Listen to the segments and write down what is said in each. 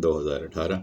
2018।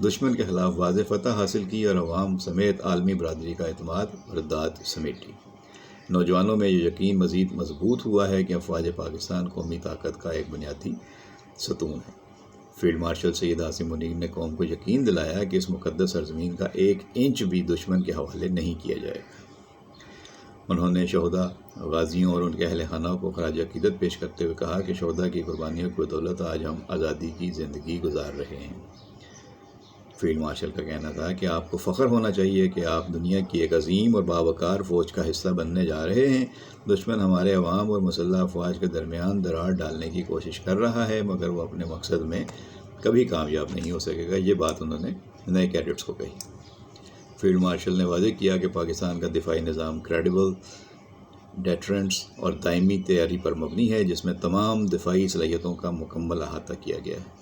دشمن کے خلاف واضح فتح حاصل کی اور عوام سمیت عالمی برادری کا اعتماد اور رداد سمیٹی۔ نوجوانوں میں یہ یقین مزید مضبوط ہوا ہے کہ افواج پاکستان قومی طاقت کا ایک بنیادی ستون ہے۔ فیلڈ مارشل سید عاصم منیر نے قوم کو یقین دلایا کہ اس مقدس سرزمین کا 1 انچ بھی دشمن کے حوالے نہیں کیا جائے گا۔ انہوں نے شہداء، غازیوں اور ان کے اہل خانہ کو خراج عقیدت پیش کرتے ہوئے کہا کہ شہداء کی قربانیوں کی بدولت آج ہم آزادی کی زندگی گزار رہے ہیں۔ فیلڈ مارشل کا کہنا تھا کہ آپ کو فخر ہونا چاہیے کہ آپ دنیا کی ایک عظیم اور باوقار فوج کا حصہ بننے جا رہے ہیں۔ دشمن ہمارے عوام اور مسلح افواج کے درمیان دراڑ ڈالنے کی کوشش کر رہا ہے، مگر وہ اپنے مقصد میں کبھی کامیاب نہیں ہو سکے گا۔ یہ بات انہوں نے نئے کیڈٹس کو کہی۔ فیلڈ مارشل نے واضح کیا کہ پاکستان کا دفاعی نظام کریڈیبل، ڈیٹرنٹس اور دائمی تیاری پر مبنی ہے، جس میں تمام دفاعی صلاحیتوں کا مکمل احاطہ کیا گیا ہے۔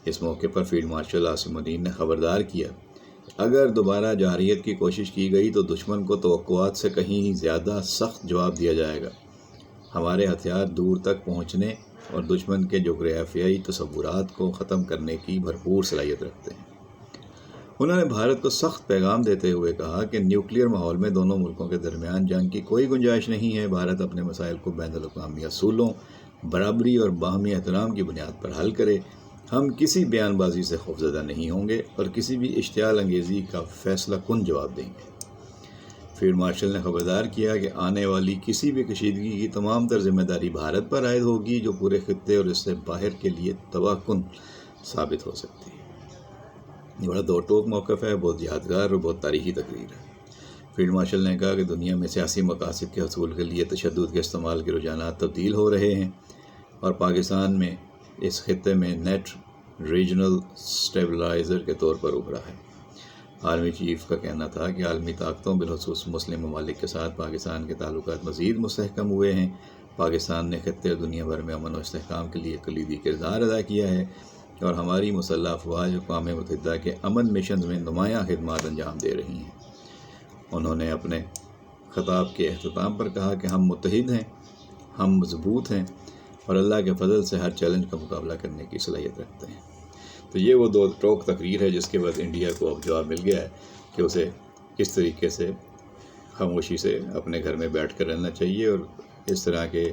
اس موقع پر فیلڈ مارشل عاصم منیر نے خبردار کیا کہ اگر دوبارہ جارحیت کی کوشش کی گئی تو دشمن کو توقعات سے کہیں زیادہ سخت جواب دیا جائے گا۔ ہمارے ہتھیار دور تک پہنچنے اور دشمن کے جغرافیائی تصورات کو ختم کرنے کی بھرپور صلاحیت رکھتے ہیں۔ انہوں نے بھارت کو سخت پیغام دیتے ہوئے کہا کہ نیوکلیئر ماحول میں دونوں ملکوں کے درمیان جنگ کی کوئی گنجائش نہیں ہے۔ بھارت اپنے مسائل کو بین الاقوامی اصولوں، برابری اور باہمی احترام کی بنیاد پر حل کرے۔ ہم کسی بیان بازی سے خوفزدہ نہیں ہوں گے اور کسی بھی اشتعال انگیزی کا فیصلہ کن جواب دیں گے۔ فیلڈ مارشل نے خبردار کیا کہ آنے والی کسی بھی کشیدگی کی تمام تر ذمہ داری بھارت پر عائد ہوگی، جو پورے خطے اور اس سے باہر کے لیے تباہ کن ثابت ہو سکتی ہے۔ یہ بڑا دو ٹوک موقف ہے، بہت یادگار اور بہت تاریخی تقریر ہے۔ فیلڈ مارشل نے کہا کہ دنیا میں سیاسی مقاصد کے حصول کے لیے تشدد کے استعمال کے رجحانات تبدیل ہو رہے ہیں اور پاکستان میں اس خطے میں نیٹ ریجنل سٹیبلائزر کے طور پر ابھرا ہے۔ آرمی چیف کا کہنا تھا کہ عالمی طاقتوں بالخصوص مسلم ممالک کے ساتھ پاکستان کے تعلقات مزید مستحکم ہوئے ہیں۔ پاکستان نے خطے اور دنیا بھر میں امن و استحکام کے لیے کلیدی کردار ادا کیا ہے اور ہماری مسلح افواج اقوام متحدہ کے امن مشنز میں نمایاں خدمات انجام دے رہی ہیں۔ انہوں نے اپنے خطاب کے اختتام پر کہا کہ ہم متحد ہیں، ہم مضبوط ہیں اور اللہ کے فضل سے ہر چیلنج کا مقابلہ کرنے کی صلاحیت رکھتے ہیں۔ تو یہ وہ دو ٹوک تقریر ہے جس کے بعد انڈیا کو اب جواب مل گیا ہے کہ اسے کس طریقے سے خاموشی سے اپنے گھر میں بیٹھ کر رہنا چاہیے اور اس طرح کے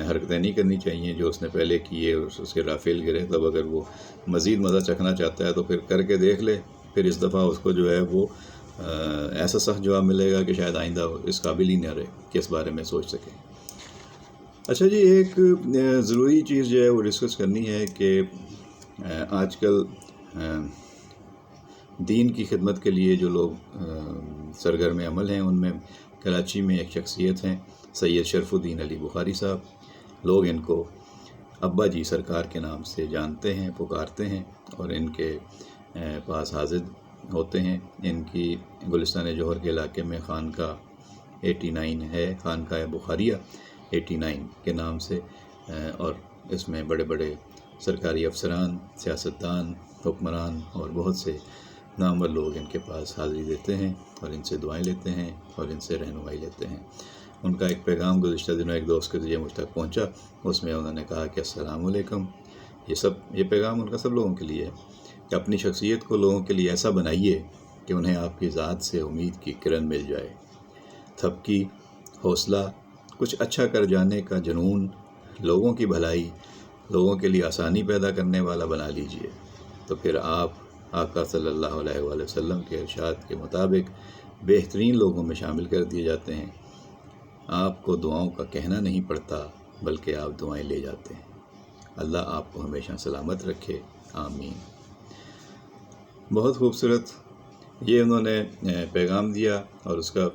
حرکتیں نہیں کرنی چاہیے جو اس نے پہلے کیے اور اس کے رافیل گرے۔ تب اگر وہ مزید مزہ چکھنا چاہتا ہے تو پھر کر کے دیکھ لے، پھر اس دفعہ اس کو جو ہے وہ ایسا سخت جواب ملے گا کہ شاید آئندہ اس قابل ہی نہ رہے کہ اس بارے میں سوچ سکے۔ اچھا جی، ایک ضروری چیز جو ہے وہ ڈسکس کرنی ہے کہ آج کل دین کی خدمت کے لیے جو لوگ سرگرم عمل ہیں، ان میں کراچی میں ایک شخصیت ہیں سید شرف الدین علی بخاری صاحب۔ لوگ ان کو ابا جی سرکار کے نام سے جانتے ہیں، پکارتے ہیں اور ان کے پاس حاضر ہوتے ہیں۔ ان کی گلستان جوہر کے علاقے میں خانقاہ 89 ہے، خانقاہ بخاریہ 89 کے نام سے، اور اس میں بڑے بڑے سرکاری افسران، سیاستدان، حکمران اور بہت سے نامور لوگ ان کے پاس حاضری دیتے ہیں اور ان سے دعائیں لیتے ہیں اور ان سے رہنمائی لیتے ہیں۔ ان کا ایک پیغام گزشتہ دنوں ایک دوست کے ذریعے مجھ تک پہنچا، اس میں انہوں نے کہا کہ السلام علیکم۔ یہ پیغام ان کا سب لوگوں کے لیے ہے کہ اپنی شخصیت کو لوگوں کے لیے ایسا بنائیے کہ انہیں آپ کی ذات سے امید کی کرن مل جائے، تھپکی، حوصلہ، کچھ اچھا کر جانے کا جنون، لوگوں کی بھلائی، لوگوں کے لیے آسانی پیدا کرنے والا بنا لیجئے، تو پھر آپ آقا صلی اللہ علیہ وآلہ وسلم کے ارشاد کے مطابق بہترین لوگوں میں شامل کر دیے جاتے ہیں۔ آپ کو دعاؤں کا کہنا نہیں پڑتا بلکہ آپ دعائیں لے جاتے ہیں۔ اللہ آپ کو ہمیشہ سلامت رکھے، آمین۔ بہت خوبصورت یہ انہوں نے پیغام دیا اور اس کا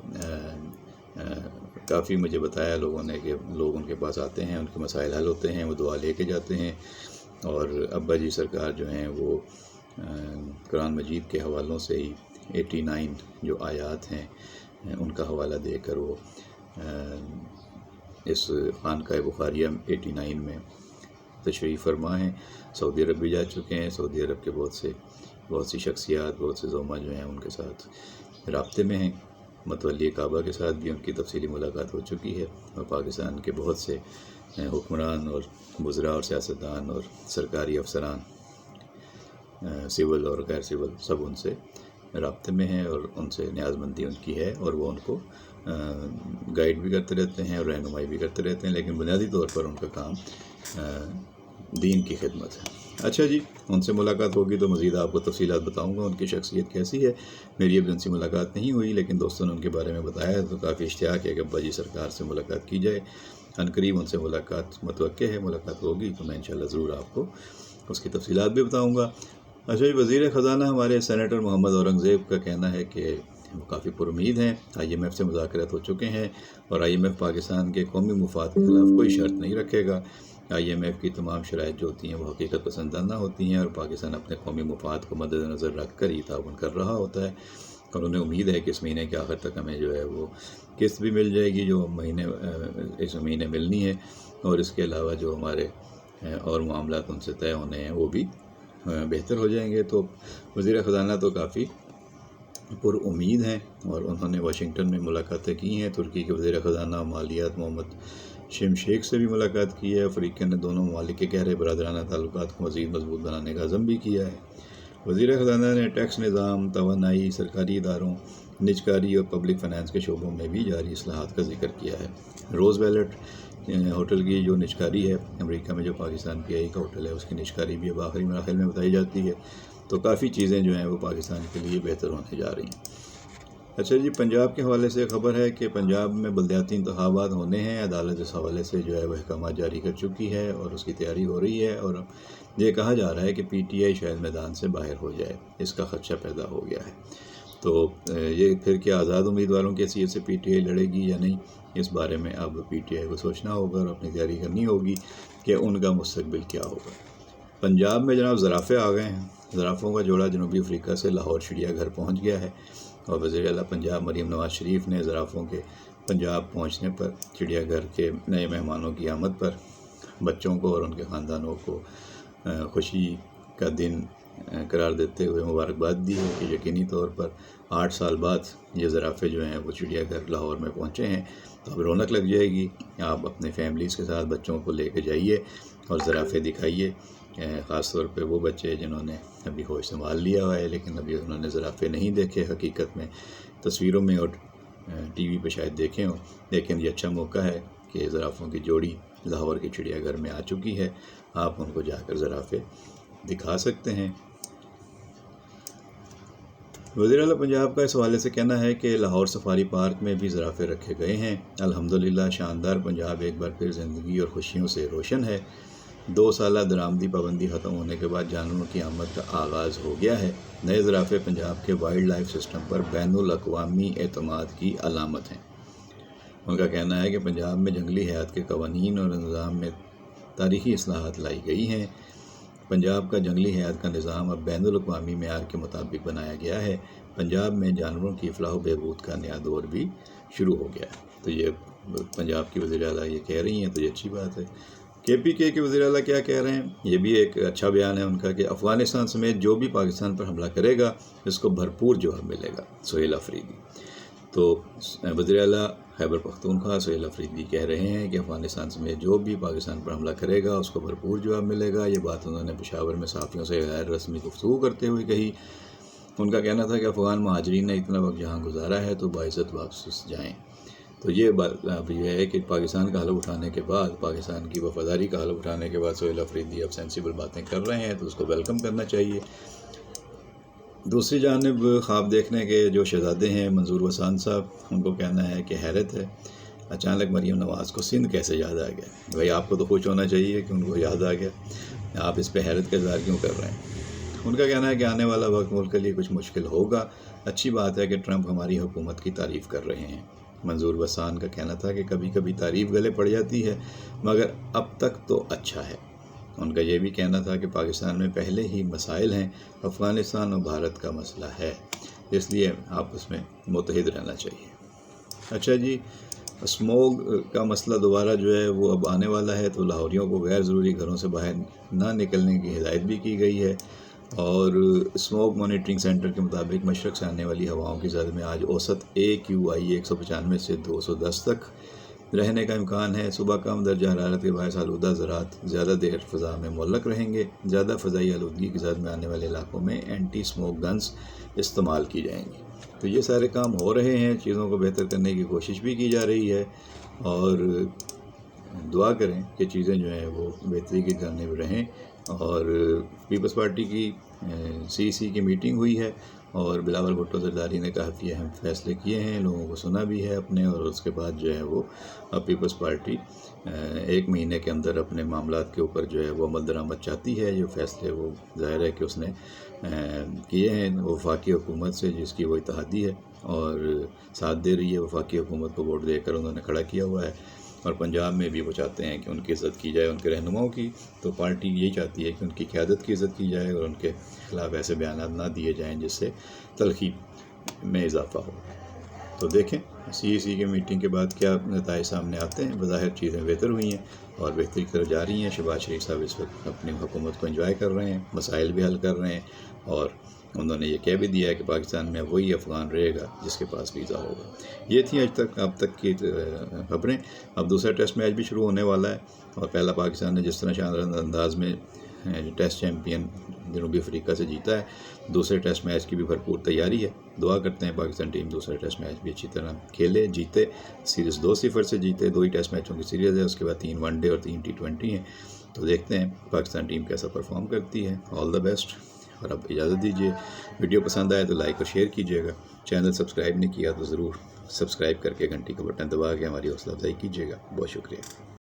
کافی مجھے بتایا لوگوں نے کہ لوگ ان کے پاس آتے ہیں، ان کے مسائل حل ہوتے ہیں، وہ دعا لے کے جاتے ہیں، اور ابا جی سرکار جو ہیں وہ قرآن مجید کے حوالوں سے ہی 89 جو آیات ہیں ان کا حوالہ دے کر وہ اس خانقاہ بخاریہ 89 میں تشریف فرما ہیں۔ سعودی عرب بھی جا چکے ہیں، سعودی عرب کے بہت سی شخصیات، بہت سے زوما جو ہیں ان کے ساتھ رابطے میں ہیں۔ متولی کعبہ کے ساتھ بھی ان کی تفصیلی ملاقات ہو چکی ہے، اور پاکستان کے بہت سے حکمران اور وزراء اور سیاستدان اور سرکاری افسران سول اور غیر سول سب ان سے رابطے میں ہیں اور ان سے نیاز مندی ان کی ہے، اور وہ ان کو گائیڈ بھی کرتے رہتے ہیں اور رہنمائی بھی کرتے رہتے ہیں، لیکن بنیادی طور پر ان کا کام دین کی خدمت ہے۔ اچھا جی، ان سے ملاقات ہوگی تو مزید آپ کو تفصیلات بتاؤں گا، ان کی شخصیت کیسی ہے۔ میری اب ان سے ملاقات نہیں ہوئی، لیکن دوستوں نے ان کے بارے میں بتایا تو کافی اشتیاق ہے کہ ابا جی سرکار سے ملاقات کی جائے۔ عنقریب ان سے ملاقات متوقع ہے، ملاقات ہوگی تو میں انشاءاللہ ضرور آپ کو اس کی تفصیلات بھی بتاؤں گا۔ اچھا جی، وزیر خزانہ ہمارے سینیٹر محمد اورنگزیب کا کہنا ہے کہ وہ کافی پر امید ہیں، IMF سے مذاکرات ہو چکے ہیں اور IMF پاکستان کے قومی مفاد کے خلاف کوئی شرط نہیں رکھے گا۔ IMF کی تمام شرائط جو ہوتی ہیں وہ حقیقت پسندانہ ہوتی ہیں اور پاکستان اپنے قومی مفاد کو مد نظر رکھ کر یہ تعاون کر رہا ہوتا ہے، اور انہیں امید ہے کہ اس مہینے کے آخر تک ہمیں جو ہے وہ قسط بھی مل جائے گی جو اس مہینے ملنی ہے، اور اس کے علاوہ جو ہمارے اور معاملات ان سے طے ہونے ہیں وہ بھی بہتر ہو جائیں گے۔ تو وزیر خزانہ تو کافی پر امید ہیں، اور انہوں نے واشنگٹن میں ملاقاتیں کی ہیں۔ ترکی کے وزیر خزانہ مالیات محمد شم شیخ سے بھی ملاقات کی ہے۔ افریقہ نے دونوں ممالک کے گہرے برادرانہ تعلقات کو مزید مضبوط بنانے کا عزم بھی کیا ہے۔ وزیر خزانہ نے ٹیکس نظام، توانائی، سرکاری اداروں، نجکاری اور پبلک فائنانس کے شعبوں میں بھی جاری اصلاحات کا ذکر کیا ہے۔ روز ویلٹ ہوٹل کی جو نجکاری ہے، امریکہ میں جو پاکستان PI کا ہوٹل ہے، اس کی نجکاری بھی اب آخری مراحل میں بتائی جاتی ہے، تو کافی چیزیں جو ہیں وہ پاکستان کے لیے بہتر ہونے جا رہی ہیں۔ اچھا جی، پنجاب کے حوالے سے خبر ہے کہ پنجاب میں بلدیاتی انتخابات ہونے ہیں۔ عدالت اس حوالے سے جو ہے وہ احکامات جاری کر چکی ہے اور اس کی تیاری ہو رہی ہے، اور یہ کہا جا رہا ہے کہ PTI شاید میدان سے باہر ہو جائے، اس کا خدشہ پیدا ہو گیا ہے۔ تو یہ پھر کیا آزاد امیدواروں کی حیثیت سے PTI لڑے گی یا نہیں، اس بارے میں اب PTI کو سوچنا ہوگا اور اپنی تیاری کرنی ہوگی کہ ان کا مستقبل کیا ہوگا۔ پنجاب میں جناب زرافے آ گئے ہیں۔ زرافوں کا جوڑا جنوبی افریقہ سے لاہور چڑیا گھر پہنچ گیا ہے، اور وزیر اعلیٰ پنجاب مریم نواز شریف نے زرافوں کے پنجاب پہنچنے پر چڑیا گھر کے نئے مہمانوں کی آمد پر بچوں کو اور ان کے خاندانوں کو خوشی کا دن قرار دیتے ہوئے مبارکباد دی ہے کہ یقینی طور پر 8 سال بعد یہ زرافے جو ہیں وہ چڑیا گھر لاہور میں پہنچے ہیں، تو اب رونق لگ جائے گی۔ آپ اپنے فیملیز کے ساتھ بچوں کو لے کے جائیے اور زرافے دکھائیے، خاص طور پہ وہ بچے جنہوں نے ابھی ہوش سنبھال لیا ہوا ہے لیکن ابھی انہوں نے زرافے نہیں دیکھے، حقیقت میں تصویروں میں اور TV پہ شاید دیکھے ہوں، لیکن یہ اچھا موقع ہے کہ زرافوں کی جوڑی لاہور کے چڑیا گھر میں آ چکی ہے، آپ ان کو جا کر زرافے دکھا سکتے ہیں۔ وزیر اعلیٰ پنجاب کا اس حوالے سے کہنا ہے کہ لاہور سفاری پارک میں بھی زرافے رکھے گئے ہیں۔ الحمدللہ شاندار پنجاب ایک بار پھر زندگی اور خوشیوں سے روشن ہے۔ 2 سالہ درآمدی پابندی ختم ہونے کے بعد جانوروں کی آمد کا آغاز ہو گیا ہے۔ نئے زرافے پنجاب کے وائلڈ لائف سسٹم پر بین الاقوامی اعتماد کی علامت ہیں۔ ان کا کہنا ہے کہ پنجاب میں جنگلی حیات کے قوانین اور نظام میں تاریخی اصلاحات لائی گئی ہیں۔ پنجاب کا جنگلی حیات کا نظام اب بین الاقوامی معیار کے مطابق بنایا گیا ہے۔ پنجاب میں جانوروں کی فلاح و بہبود کا نیا دور بھی شروع ہو گیا ہے۔ تو یہ پنجاب کی وزیر اعلیٰ یہ کہہ رہی ہیں، تو یہ اچھی بات ہے۔ KPK کے وزیر اعلیٰ کیا کہہ رہے ہیں؟ یہ بھی ایک اچھا بیان ہے ان کا کہ افغانستان سمیت جو بھی پاکستان پر حملہ کرے گا اس کو بھرپور جواب ملے گا۔ سہیل آفریدی تو وزیر اعلیٰ خیبر پختونخوا سہیل آفریدی کہہ رہے ہیں کہ افغانستان سمیت جو بھی پاکستان پر حملہ کرے گا اس کو بھرپور جواب ملے گا۔ یہ بات انہوں نے پشاور میں صحافیوں سے غیر رسمی گفتگو کرتے ہوئے کہی۔ ان کا کہنا تھا کہ افغان مہاجرین نے اتنا وقت جہاں گزارا ہے تو باعزت واپس جائیں۔ تو یہ بات اب یہ ہے کہ پاکستان کا حلف اٹھانے کے بعد، پاکستان کی وفاداری کا حلف اٹھانے کے بعد سہیل آفریدی اب سینسیبل باتیں کر رہے ہیں، تو اس کو ویلکم کرنا چاہیے۔ دوسری جانب خواب دیکھنے کے جو شہزادے ہیں منظور وسان صاحب، ان کو کہنا ہے کہ حیرت ہے اچانک مریم نواز کو سندھ کیسے یاد آ گیا۔ بھائی آپ کو تو خوش ہونا چاہیے کہ ان کو یاد آ گیا، آپ اس پہ حیرت کا اظہار کیوں کر رہے ہیں؟ ان کا کہنا ہے کہ آنے والا وقت ملک کے لیے کچھ مشکل ہوگا۔ اچھی بات ہے کہ ٹرمپ ہماری حکومت کی تعریف کر رہے ہیں۔ منظور وسان کا کہنا تھا کہ کبھی کبھی تعریف گلے پڑ جاتی ہے مگر اب تک تو اچھا ہے۔ ان کا یہ بھی کہنا تھا کہ پاکستان میں پہلے ہی مسائل ہیں، افغانستان اور بھارت کا مسئلہ ہے، اس لیے آپس میں متحد رہنا چاہیے۔ اچھا جی، اسموگ کا مسئلہ دوبارہ جو ہے وہ اب آنے والا ہے، تو لاہوریوں کو غیر ضروری گھروں سے باہر نہ نکلنے کی ہدایت بھی کی گئی ہے، اور اسموگ مانیٹرنگ سینٹر کے مطابق مشرق سے آنے والی ہواؤں کی زد میں آج اوسط AQI 195 سے 210 تک رہنے کا امکان ہے۔ صبح کم درجہ حرارت کے باعث آلودہ زراعت زیادہ دیر فضا میں معلق رہیں گے۔ زیادہ فضائی آلودگی کے ساتھ میں آنے والے علاقوں میں اینٹی اسموک گنز استعمال کی جائیں گی۔ تو یہ سارے کام ہو رہے ہیں، چیزوں کو بہتر کرنے کی کوشش بھی کی جا رہی ہے، اور دعا کریں کہ چیزیں جو ہیں وہ بہتری کی جانب رہیں۔ اور پیپلز پارٹی کی CEC کی میٹنگ ہوئی ہے، اور بلاول بھٹو زرداری نے کافی اہم فیصلے کیے ہیں، لوگوں کو سنا بھی ہے اپنے، اور اس کے بعد جو ہے وہ پیپلز پارٹی 1 مہینے کے اندر اپنے معاملات کے اوپر جو ہے وہ عمل درآمد چاہتی ہے۔ جو فیصلے وہ ظاہر ہے کہ اس نے کیے ہیں وفاقی حکومت سے، جس کی وہ اتحادی ہے اور ساتھ دے رہی ہے، وفاقی حکومت کو ووٹ دے کر انہوں نے کھڑا کیا ہوا ہے، اور پنجاب میں بھی وہ چاہتے ہیں کہ ان کی عزت کی جائے، ان کے رہنماؤں کی۔ تو پارٹی یہی چاہتی ہے کہ ان کی قیادت کی عزت کی جائے اور ان کے خلاف ایسے بیانات نہ دیے جائیں جس سے تلخی میں اضافہ ہو۔ تو دیکھیں CEC کی میٹنگ کے بعد کیا نتائج سامنے آتے ہیں۔ بظاہر چیزیں بہتر ہوئی ہیں اور بہتری کی طرف جا رہی ہیں۔ شہباز شریف صاحب اس وقت اپنی حکومت کو انجوائے کر رہے ہیں، مسائل بھی حل کر رہے ہیں، اور انہوں نے یہ کہہ بھی دیا ہے کہ پاکستان میں وہی افغان رہے گا جس کے پاس ویزا ہوگا۔ یہ تھی اب تک کی خبریں۔ اب دوسرا ٹیسٹ میچ بھی شروع ہونے والا ہے، اور پہلا پاکستان نے جس طرح شاندار انداز میں ٹیسٹ چیمپئن جنوبی افریقہ سے جیتا ہے، دوسرے ٹیسٹ میچ کی بھی بھرپور تیاری ہے۔ دعا کرتے ہیں پاکستان ٹیم دوسرا ٹیسٹ میچ بھی اچھی طرح کھیلے، جیتے، سیریز 2-0 سے جیتے۔ 2 ہی ٹیسٹ میچوں کی سیریز ہے، اس کے بعد 3 ون ڈے اور 3 T20 ہیں۔ تو دیکھتے ہیں پاکستان ٹیم کیسا پرفارم کرتی ہے۔ آل دا بیسٹ، اور اب اجازت دیجیے۔ ویڈیو پسند آئے تو لائک اور شیئر کیجیے گا۔ چینل سبسکرائب نہیں کیا تو ضرور سبسکرائب کر کے گھنٹی کا بٹن دبا کے ہماری حوصلہ افزائی کیجیے گا۔ بہت شکریہ۔